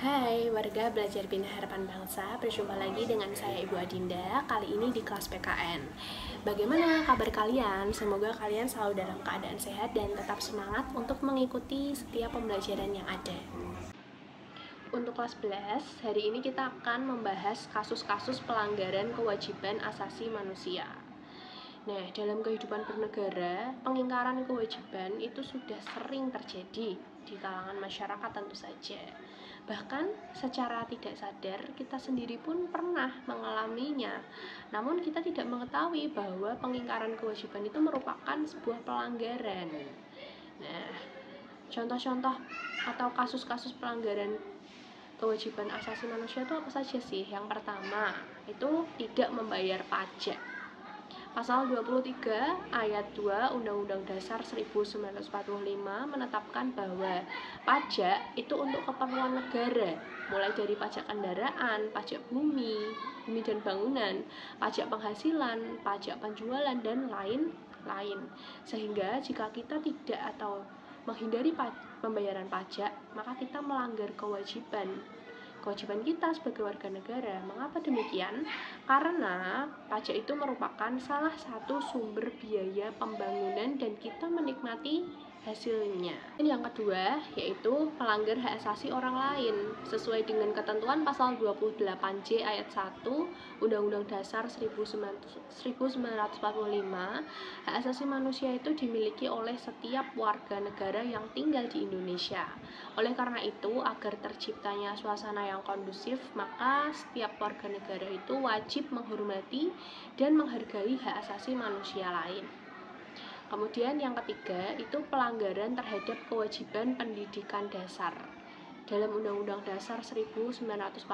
Hai warga belajar Bina Harapan Bangsa, berjumpa lagi dengan saya Ibu Adinda, kali ini di kelas PKN. Bagaimana kabar kalian? Semoga kalian selalu dalam keadaan sehat dan tetap semangat untuk mengikuti setiap pembelajaran yang ada. Untuk kelas 11, hari ini kita akan membahas kasus-kasus pelanggaran kewajiban asasi manusia. Nah, dalam kehidupan bernegara, pengingkaran kewajiban itu sudah sering terjadi di kalangan masyarakat tentu saja. Bahkan secara tidak sadar kita sendiri pun pernah mengalaminya. Namun kita tidak mengetahui bahwa pengingkaran kewajiban itu merupakan sebuah pelanggaran. Nah, contoh-contoh atau kasus-kasus pelanggaran kewajiban asasi manusia itu apa saja sih? Yang pertama, itu tidak membayar pajak. Pasal 23 ayat 2 Undang-Undang Dasar 1945 menetapkan bahwa pajak itu untuk keperluan negara, mulai dari pajak kendaraan, pajak bumi dan bangunan, pajak penghasilan, pajak penjualan, dan lain-lain. Sehingga jika kita tidak atau menghindari pembayaran pajak, maka kita melanggar kewajiban kita sebagai warga negara. Mengapa demikian? Karena pajak itu merupakan salah satu sumber biaya pembangunan dan kita menikmati hasilnya. Dan yang kedua, yaitu melanggar hak asasi orang lain sesuai dengan ketentuan pasal 28J ayat 1 Undang-Undang Dasar 1945. Hak asasi manusia itu dimiliki oleh setiap warga negara yang tinggal di Indonesia. Oleh karena itu, agar terciptanya suasana yang kondusif, maka setiap warga negara itu wajib menghormati dan menghargai hak asasi manusia lain. Kemudian yang ketiga, itu pelanggaran terhadap kewajiban pendidikan dasar. Dalam Undang-Undang Dasar 1945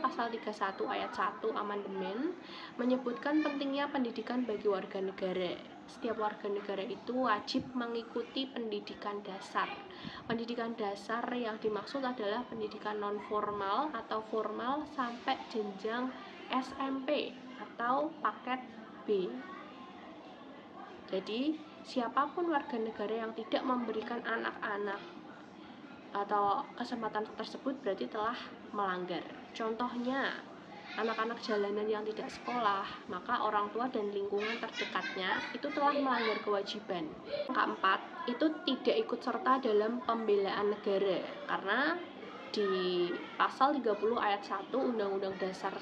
pasal 31 ayat 1 amandemen menyebutkan pentingnya pendidikan bagi warga negara. Setiap warga negara itu wajib mengikuti pendidikan dasar. Pendidikan dasar yang dimaksud adalah pendidikan non-formal atau formal sampai jenjang SMP atau paket B. Jadi, siapapun warga negara yang tidak memberikan anak-anak atau kesempatan tersebut berarti telah melanggar. Contohnya, anak-anak jalanan yang tidak sekolah, maka orang tua dan lingkungan terdekatnya itu telah melanggar kewajiban. Keempat, itu tidak ikut serta dalam pembelaan negara, karena di pasal 30 ayat 1 Undang-Undang Dasar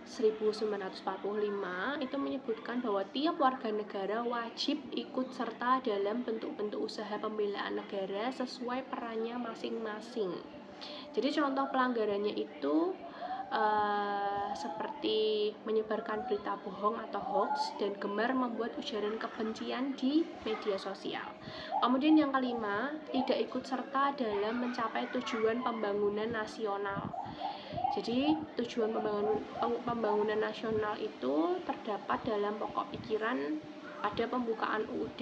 1945 itu menyebutkan bahwa tiap warga negara wajib ikut serta dalam bentuk-bentuk usaha pembelaan negara sesuai perannya masing-masing. Jadi contoh pelanggarannya itu seperti menyebarkan berita bohong atau hoax dan gemar membuat ujaran kebencian di media sosial. Kemudian yang kelima, tidak ikut serta dalam mencapai tujuan pembangunan nasional. Jadi tujuan pembangunan nasional itu terdapat dalam pokok pikiran pada pembukaan UUD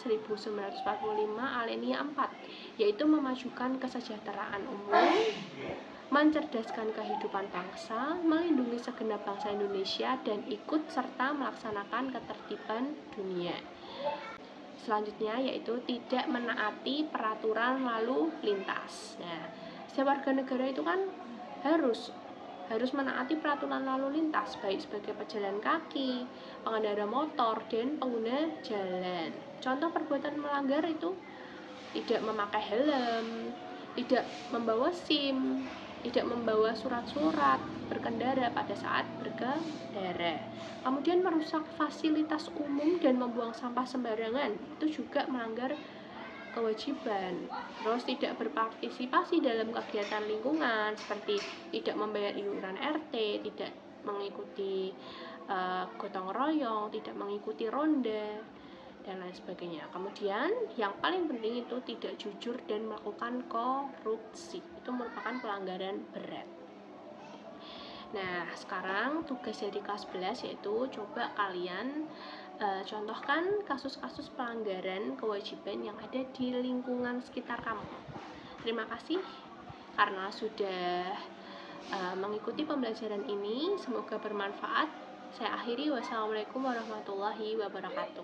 1945 alinea 4, yaitu memajukan kesejahteraan umum, mencerdaskan kehidupan bangsa, melindungi segenap bangsa Indonesia, dan ikut serta melaksanakan ketertiban dunia. Selanjutnya yaitu tidak menaati peraturan lalu lintas. Nah, setiap warga negara itu kan harus menaati peraturan lalu lintas, baik sebagai pejalan kaki, pengendara motor, dan pengguna jalan. Contoh perbuatan melanggar itu tidak memakai helm, tidak membawa SIM, tidak membawa surat-surat berkendara pada saat berkendara. Kemudian merusak fasilitas umum dan membuang sampah sembarangan, itu juga melanggar kewajiban. Terus tidak berpartisipasi dalam kegiatan lingkungan seperti tidak membayar iuran RT, tidak mengikuti gotong royong, tidak mengikuti ronda, dan lain sebagainya. Kemudian yang paling penting itu tidak jujur dan melakukan korupsi. Itu merupakan pelanggaran berat. Nah, sekarang tugas dari kelas 11 yaitu coba kalian contohkan kasus-kasus pelanggaran kewajiban yang ada di lingkungan sekitar kamu. Terima kasih karena sudah mengikuti pembelajaran ini. Semoga bermanfaat. Saya akhiri. Wassalamualaikum warahmatullahi wabarakatuh.